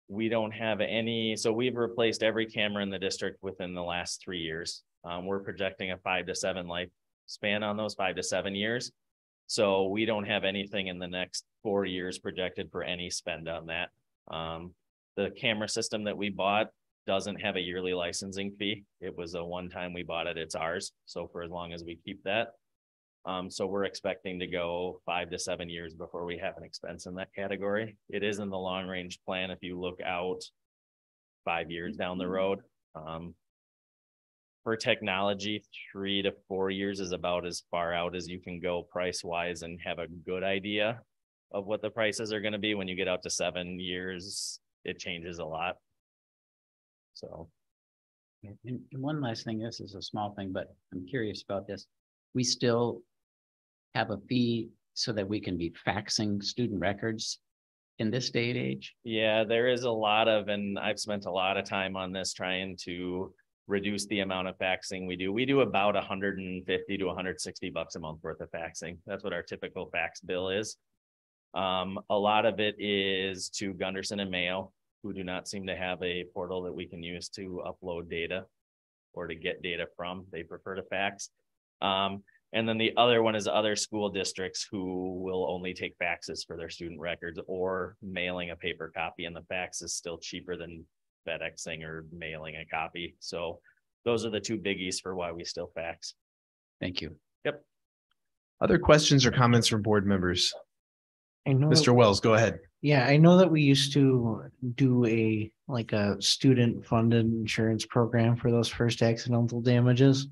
we don't have any. So we've replaced every camera in the district within the last 3 years. We're projecting a 5 to 7 lifespan on those 5 to 7 years. So we don't have anything in the next 4 years projected for any spend on that. The camera system that we bought doesn't have a yearly licensing fee. It was a one-time we bought it, it's ours. So for as long as we keep that. So we're expecting to go 5 to 7 years before we have an expense in that category. It is in the long range plan if you look out 5 years down the road. For technology, 3 to 4 years is about as far out as you can go price wise and have a good idea of what the prices are going to be. When you get out to 7 years, it changes a lot. So. And one last thing, this is a small thing, but I'm curious about this. We still have a fee so that we can be faxing student records in this day and age? Yeah, there is a lot of, and I've spent a lot of time on this trying to reduce the amount of faxing we do. We do about 150 to 160 bucks a month worth of faxing. That's what our typical fax bill is. A lot of it is to Gunderson and Mayo, who do not seem to have a portal that we can use to upload data or to get data from. They prefer to fax. And then the other one is other school districts who will only take faxes for their student records or mailing a paper copy, and the fax is still cheaper than FedExing or mailing a copy. So those are the two biggies for why we still fax. Thank you. Yep. Other questions or comments from board members? I know Mr. Wells, go ahead. Yeah, I know that we used to do a student funded insurance program for those first accidental damages.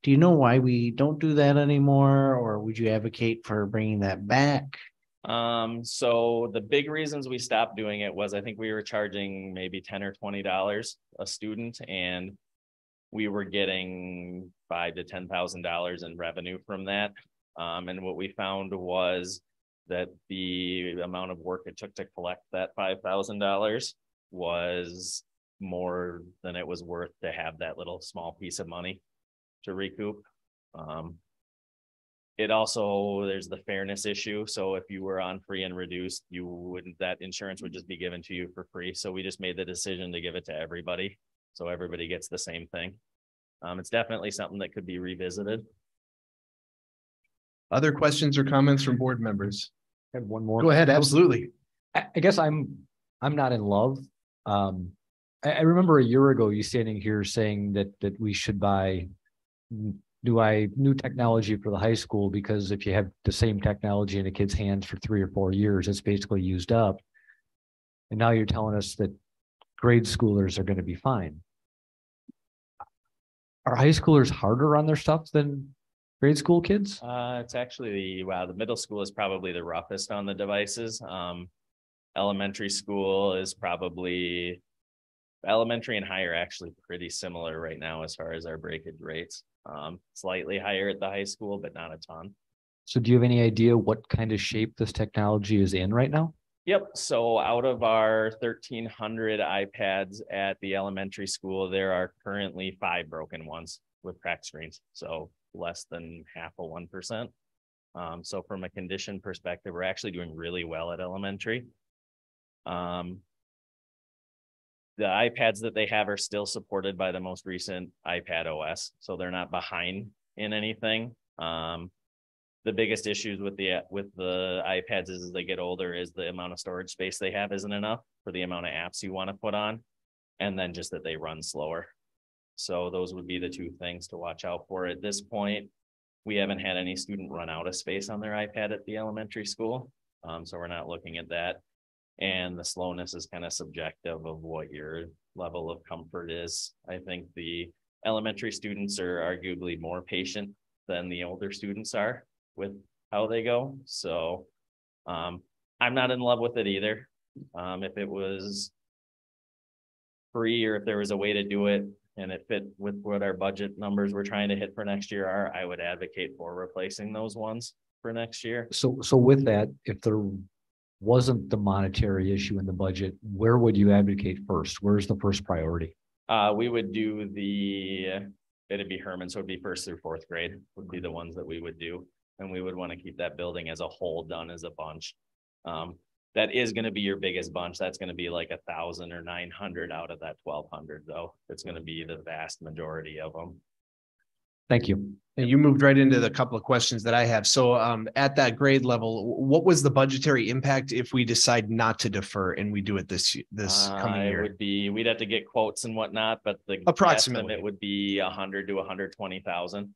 Do you know why we don't do that anymore, or would you advocate for bringing that back? So the big reasons we stopped doing it was I think we were charging maybe $10 or $20 a student, and we were getting $5,000 to $10,000 in revenue from that. And what we found was that the amount of work it took to collect that $5,000 was more than it was worth to have that little small piece of money to recoup. It also, there's the fairness issue. So if you were on free and reduced, you wouldn't, that insurance would just be given to you for free. So we just made the decision to give it to everybody. So everybody gets the same thing. It's definitely something that could be revisited. Other questions or comments from board members? I have one more. Go ahead, absolutely. I guess I'm not in love. I remember a year ago you standing here saying that we should buy new technology for the high school, because if you have the same technology in a kid's hands for 3 or 4 years, it's basically used up. And now you're telling us that grade schoolers are going to be fine. Are high schoolers harder on their stuff than grade school kids? It's actually, the middle school is probably the roughest on the devices. Elementary school is probably, elementary and higher actually pretty similar right now as far as our breakage rates. Slightly higher at the high school, but not a ton. So do you have any idea what kind of shape this technology is in right now? Yep. So out of our 1,300 iPads at the elementary school, there are currently 5 broken ones with cracked screens. So less than half of 1%. So from a condition perspective, we're actually doing really well at elementary. The iPads that they have are still supported by the most recent iPad OS, so they're not behind in anything. The biggest issues with the iPads as they get older is the amount of storage space they have isn't enough for the amount of apps you want to put on, and then just that they run slower. So those would be the 2 things to watch out for. At this point, we haven't had any student run out of space on their iPad at the elementary school, so we're not looking at that. And the slowness is kind of subjective of what your level of comfort is. I think the elementary students are arguably more patient than the older students are with how they go. So I'm not in love with it either. If it was free, or if there was a way to do it and it fit with what our budget numbers we're trying to hit for next year are, I would advocate for replacing those ones for next year. So with that, if there wasn't the monetary issue in the budget, where would you advocate first? Where's the first priority? We would do it'd be Herman, so it'd be 1st through 4th grade would be the ones that we would do. And we would want to keep that building as a whole done as a bunch. That is going to be your biggest bunch. That's going to be like 1,000 or 900 out of that 1,200 though. It's going to be the vast majority of them. Thank you. And you moved right into the couple of questions that I have. So at that grade level, what was the budgetary impact if we decide not to defer and we do it this coming year? It would be, we'd have to get quotes and whatnot, but the approximately it would be 100 to 120,000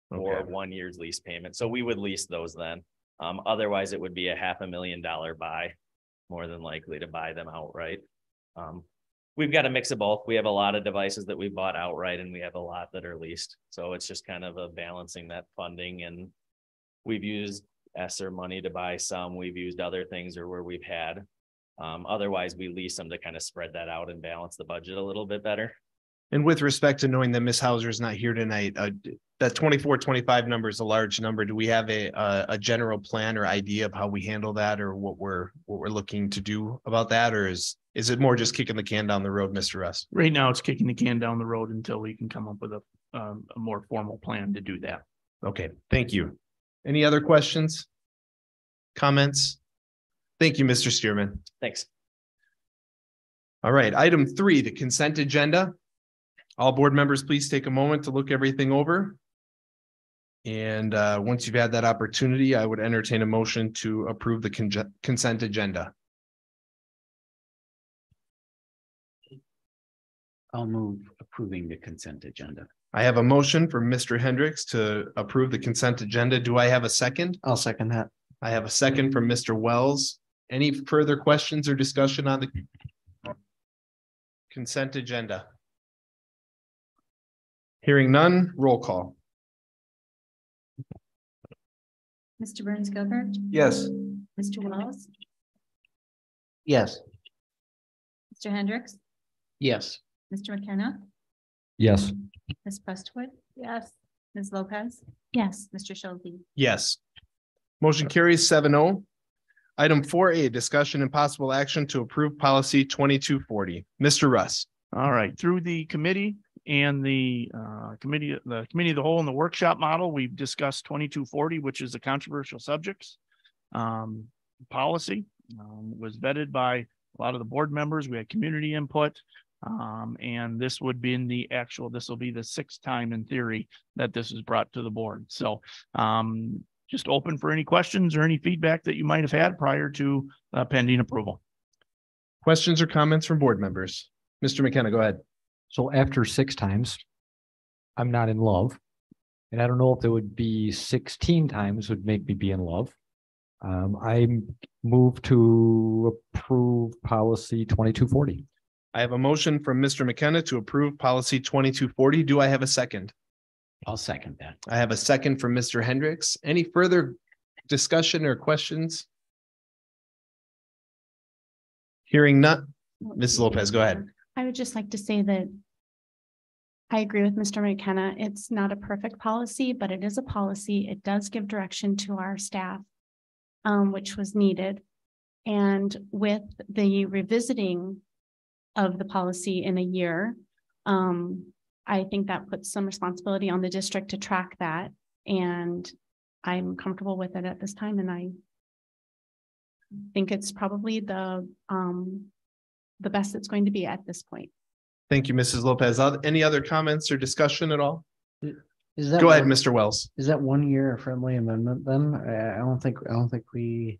for 1 year's lease payment. So we would lease those then. Otherwise, it would be a $500,000 buy, more than likely to buy them outright. We've got a mix of both. We have a lot of devices that we bought outright, and we have a lot that are leased. So it's just kind of a balancing that funding. And we've used ESSER money to buy some. We've used other things or where we've had. Otherwise, we lease them to kind of spread that out and balance the budget a little bit better. And with respect to knowing that Ms. Hauser is not here tonight, that 24, 25 number is a large number. Do we have a general plan or idea of how we handle that, or what we're looking to do about that? Or is it more just kicking the can down the road, Mr. Russ? Right now, it's kicking the can down the road until we can come up with a more formal plan to do that. Okay, thank you. Any other questions? Comments? Thank you, Mr. Stearman. Thanks. All right, item 3, the consent agenda. All board members, please take a moment to look everything over. And once you've had that opportunity, I would entertain a motion to approve the consent agenda. I'll move approving the consent agenda. I have a motion from Mr. Hendricks to approve the consent agenda. Do I have a second? I'll second that. I have a second from Mr. Wells. Any further questions or discussion on the consent agenda? Hearing none, roll call. Mr. Burns Gilbert? Yes. Mr. Wells? Yes. Mr. Hendricks? Yes. Mr. McKenna? Yes. Ms. Prestwood, Yes. Ms. Lopez, Yes. Mr. Shelby. Yes. Motion carries 7-0. Item 4A, discussion and possible action to approve policy 2240. Mr. Russ. All right, through the committee and the committee of the whole and the workshop model, we've discussed 2240, which is a controversial subjects. Policy was vetted by a lot of the board members. We had community input. And this would be this will be the 6th time in theory that this is brought to the board. So just open for any questions or any feedback that you might have had prior to pending approval. Questions or comments from board members? Mr. McKenna, go ahead. So after 6 times, I'm not in love. And I don't know if it would be 16 times would make me be in love. I move to approve policy 2240. I have a motion from Mr. McKenna to approve policy 2240. Do I have a second? I'll second that. I have a second from Mr. Hendricks. Any further discussion or questions? Hearing none. Ms. Lopez, go ahead. I would just like to say that I agree with Mr. McKenna. It's not a perfect policy, but it is a policy. It does give direction to our staff, which was needed. And with the revisiting of the policy in a year, I think that puts some responsibility on the district to track that. And I'm comfortable with it at this time. And I think it's probably the best it's going to be at this point. Thank you, Mrs. Lopez. Any other comments or discussion at all? Is that Go ahead, Mr. Wells. Is that 1 year a friendly amendment then? I don't think we.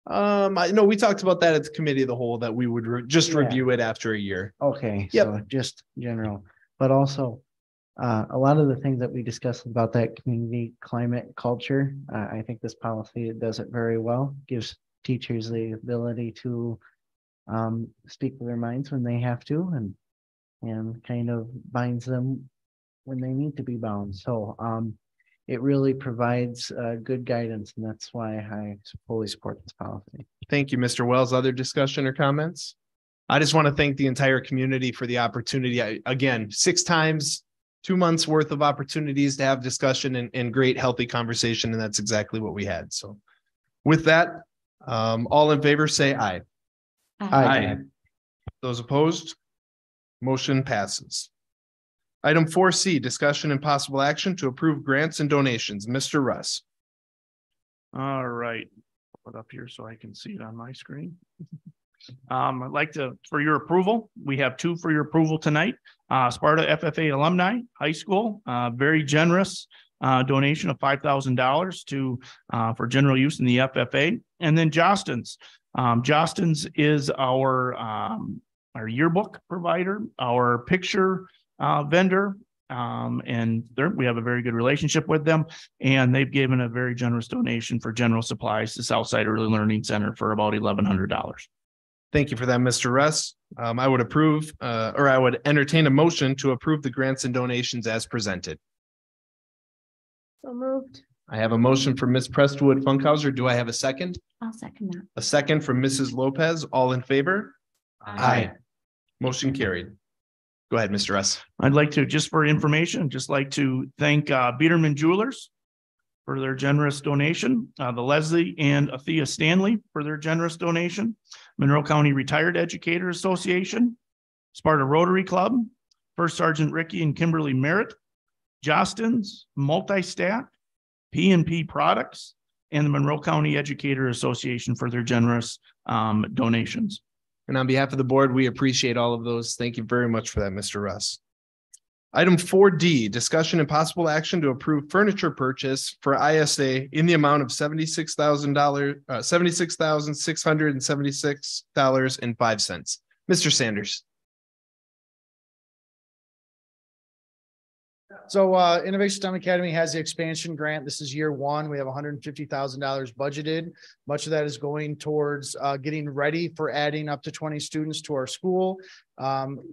I know we talked about that at the committee of the whole, that we would review it after a year. Okay, Yep. so just general, but also a lot of the things that we discussed about that community climate culture, I think this policy does it very well, gives teachers the ability to speak with their minds when they have to, and kind of binds them when they need to be bound. So it really provides good guidance, and that's why I fully support this policy. Thank you, Mr. Wells. Other discussion or comments? I just want to thank the entire community for the opportunity. Again, 6 times, 2 months worth of opportunities to have discussion and great healthy conversation. And that's exactly what we had. So with that, all in favor, say aye. Aye. Those opposed, motion passes. Item 4C, discussion and possible action to approve grants and donations. Mr. Russ. All right, put it up here so I can see it on my screen. I'd like to, for your approval, we have 2 for your approval tonight. Sparta FFA Alumni High School, very generous donation of $5,000 to for general use in the FFA. And then Jostens. Jostens is our yearbook provider, our picture vendor, and we have a very good relationship with them, and they've given a very generous donation for general supplies to Southside Early Learning Center for about $1,100. Thank you for that, Mr. Russ. I would approve, or I would entertain a motion to approve the grants and donations as presented. So moved. I have a motion from Ms. Prestwood Funkhauser. Do I have a second? I'll second that. A second from Mrs. Lopez. All in favor? Aye. Motion carried. Go ahead, Mr. Russ. I'd like to, just for information, just like to thank Biederman Jewelers for their generous donation, the Leslie and Athea Stanley for their generous donation, Monroe County Retired Educator Association, Sparta Rotary Club, First Sergeant Ricky and Kimberly Merritt, Jostens, Multistat, P&P Products, and the Monroe County Educator Association for their generous donations. And on behalf of the board, we appreciate all of those. Thank you very much for that, Mr. Russ. Item 4D, discussion and possible action to approve furniture purchase for ISA in the amount of $76,676.05. Mr. Sanders. So Innovation STEM Academy has the expansion grant. This is year 1. We have $150,000 budgeted. Much of that is going towards getting ready for adding up to 20 students to our school.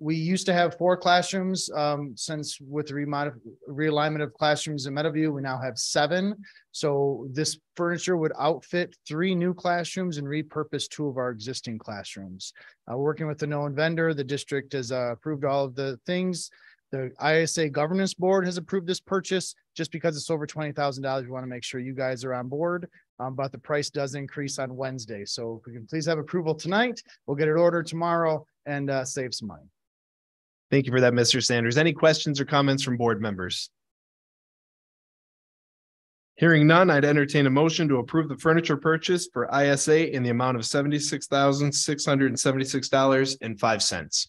We used to have 4 classrooms. Since with the realignment of classrooms in Meadowview, we now have 7. So this furniture would outfit 3 new classrooms and repurpose 2 of our existing classrooms. Working with the known vendor, the district has approved all of the things. The ISA Governance Board has approved this purchase. Just because it's over $20,000, we want to make sure you guys are on board. But the price does increase on Wednesday. So if we can please have approval tonight, we'll get it ordered tomorrow and save some money. Thank you for that, Mr. Sanders. Any questions or comments from board members? Hearing none, I'd entertain a motion to approve the furniture purchase for ISA in the amount of $76,676.05.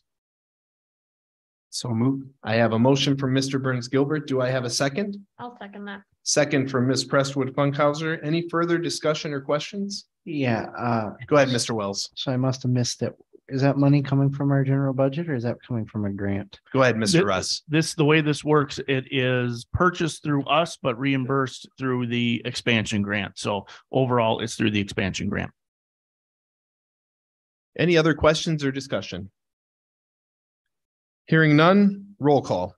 So move. I have a motion from Mr. Burns Gilbert. Do I have a second? I'll second that. Second from Ms. Prestwood Funkhauser. Any further discussion or questions? Yeah. Go ahead, Mr. Wells. So I must have missed it. Is that money coming from our general budget or is that coming from a grant? Go ahead, Mr. Russ. The way this works, it is purchased through us, but reimbursed through the expansion grant. So overall, it's through the expansion grant. Any other questions or discussion? Hearing none, roll call.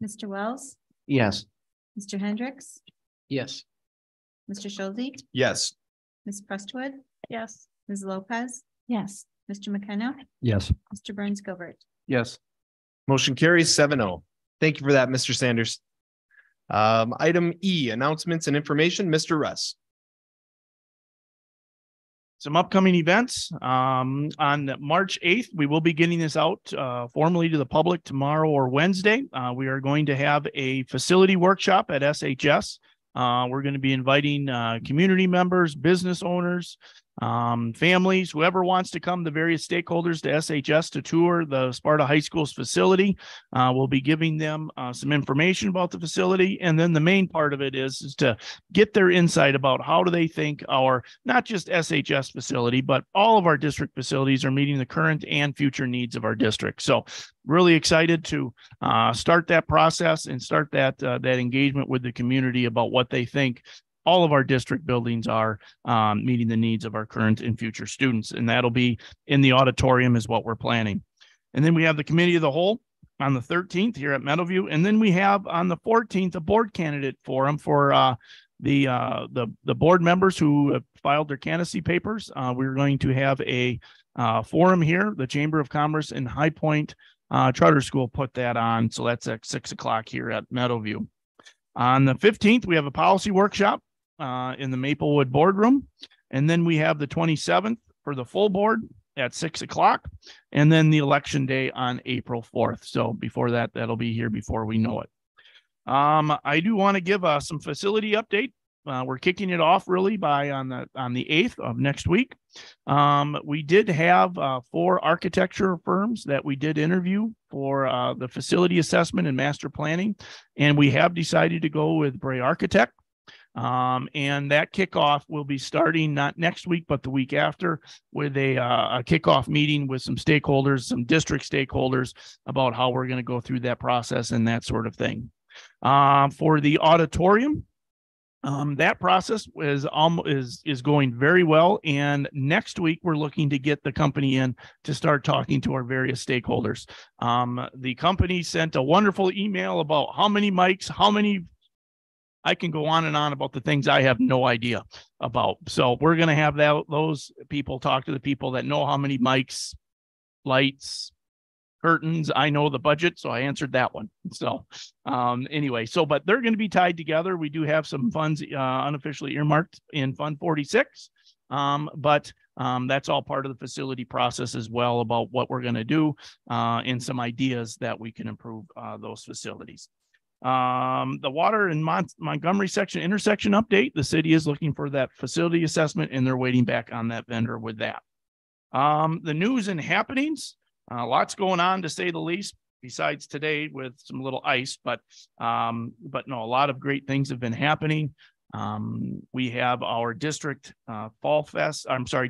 Mr. Wells, Yes. Mr. Hendricks, Yes. Mr. Schulte, Yes. Ms. Prestwood, Yes. Ms. Lopez, Yes. Mr. McKenna, Yes. Mr. Burns Gilbert. Yes. Motion carries 7-0. Thank you for that, Mr. Sanders. Item E, announcements and information, Mr. Russ. Some upcoming events. On March 8th, we will be getting this out formally to the public tomorrow or Wednesday. We are going to have a facility workshop at SHS. We're going to be inviting community members, business owners, families, whoever wants to come, the various stakeholders to SHS to tour the Sparta High School's facility. We'll be giving them some information about the facility. And then the main part of it is to get their insight about how do they think our, not just SHS facility, but all of our district facilities are meeting the current and future needs of our district. So really excited to start that process and start that engagement with the community about what they think all of our district buildings are meeting the needs of our current and future students. And that'll be in the auditorium is what we're planning. And then we have the committee of the whole on the 13th here at Meadowview. And then we have on the 14th, a board candidate forum for the board members who have filed their candidacy papers. We're going to have a forum here. The Chamber of Commerce and High Point Charter School put that on. So that's at 6 o'clock here at Meadowview. On the 15th, we have a policy workshop in the Maplewood boardroom. And then we have the 27th for the full board at 6 o'clock. And then the election day on April 4th. So before that, that'll be here before we know it. I do want to give some facility update. We're kicking it off really by on the 8th of next week. We did have 4 architecture firms that we did interview for the facility assessment and master planning. And we have decided to go with Bray Architect. And that kickoff will be starting not next week, but the week after with a kickoff meeting with some stakeholders, some district stakeholders about how we're going to go through that process and that sort of thing. For the auditorium, that process is going very well. And next week, we're looking to get the company in to start talking to our various stakeholders. The company sent a wonderful email about how many mics, I can go on and on about the things I have no idea about. So we're going to have those people talk to the people that know how many mics, lights, curtains. I know the budget, so I answered that one. So anyway, but they're going to be tied together. We do have some funds unofficially earmarked in Fund 46, but that's all part of the facility process as well about what we're going to do and some ideas that we can improve those facilities. The water in Montgomery section intersection update. The city is looking for that facility assessment and they're waiting back on that vendor with that. The news and happenings. Lots going on to say the least, besides today with some little ice, but no, a lot of great things have been happening. We have our district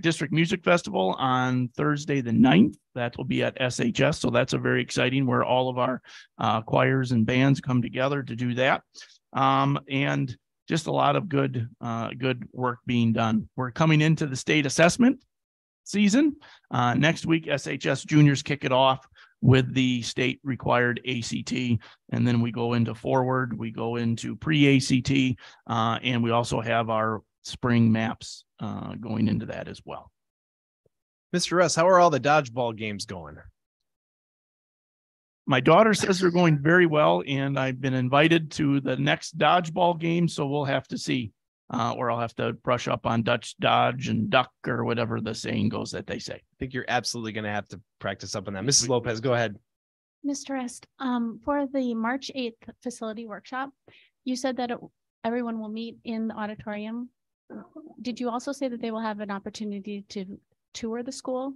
district music festival on Thursday, the 9th. That will be at SHS. So that's a very exciting where all of our choirs and bands come together to do that. And just a lot of good work being done. We're coming into the state assessment season. Next week, SHS juniors kick it off with the state required ACT. And then we go into forward, we go into pre-ACT, and we also have our spring maps going into that as well. Mr. Russ, how are all the dodgeball games going? My daughter says they're going very well, and I've been invited to the next dodgeball game, so we'll have to see. Or I'll have to brush up on Dutch dodge and duck or whatever the saying goes that they say. I think you're absolutely going to have to practice up on that. Mrs. Lopez, go ahead. Mr. Est, for the March 8th facility workshop, you said that everyone will meet in the auditorium. Did you also say that they will have an opportunity to tour the school?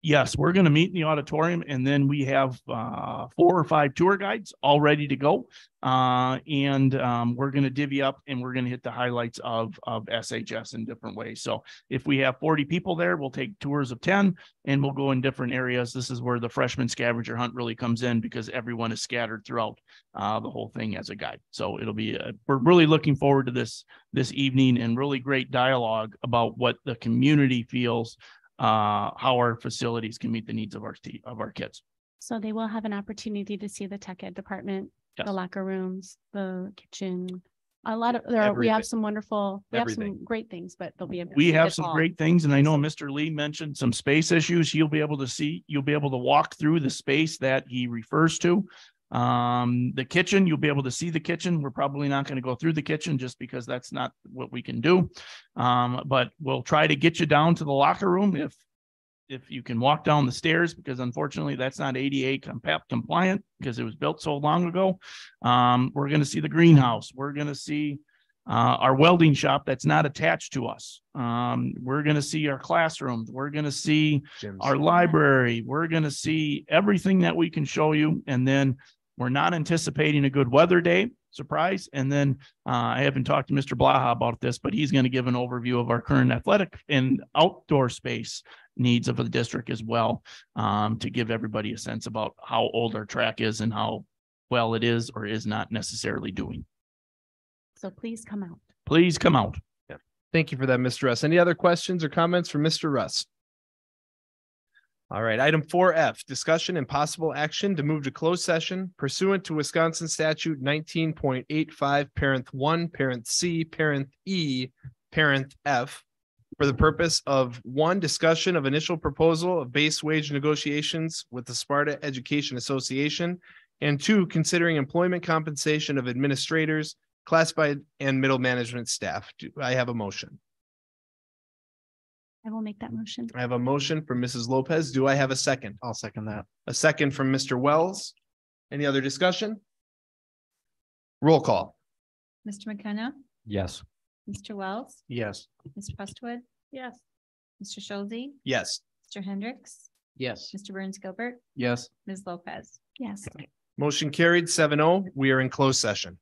Yes, we're going to meet in the auditorium, and then we have 4 or 5 tour guides all ready to go. And we're going to divvy up, and we're going to hit the highlights of SHS in different ways. So if we have 40 people there, we'll take tours of 10, and we'll go in different areas. This is where the freshman scavenger hunt really comes in, because everyone is scattered throughout the whole thing as a guide. So it'll be we're really looking forward to this evening, and really great dialogue about what the community feels, how our facilities can meet the needs of our kids. So they will have an opportunity to see the tech ed department, Yes. the locker rooms, the kitchen. A lot of we Everything. have some wonderful, we have Everything. some great things, but they'll be able to We see have it some all. great things, and I know Mr. Lee mentioned some space issues. You'll be able to walk through the space that he refers to. The kitchen, you'll be able to see the kitchen. We're probably not going to go through the kitchen just because that's not what we can do. But we'll try to get you down to the locker room if you can walk down the stairs, because unfortunately that's not ADA compliant because it was built so long ago. We're going to see the greenhouse. We're going to see our welding shop that's not attached to us. We're going to see our classrooms. We're going to see Gyms. our library. We're going to see everything that we can show you. And then we're not anticipating a good weather day. Surprise. And then I haven't talked to Mr. Blaha about this, but he's going to give an overview of our current athletic and outdoor space needs of the district as well, to give everybody a sense about how old our track is and how well it is or is not necessarily doing. So please come out. Please come out. Thank you for that, Mr. Russ. Any other questions or comments from Mr. Russ? All right, item 4F, discussion and possible action to move to closed session pursuant to Wisconsin statute 19.85, parent 1, parent C, parent E, parent F, for the purpose of 1, discussion of initial proposal of base wage negotiations with the Sparta Education Association, and 2, considering employment compensation of administrators, classified and middle management staff. Do I have a motion? I will make that motion. I have a motion from Mrs. Lopez. Do I have a second? I'll second that. A second from Mr. Wells. Any other discussion? Roll call. Mr. McKenna, Yes. Mr. Wells, Yes. Ms. Prestwood, Yes. Mr. Schulze, Yes. Mr. Hendricks, Yes. Mr. Burns Gilbert, Yes. Ms. Lopez. Yes. Motion carried 7-0. We are in closed session.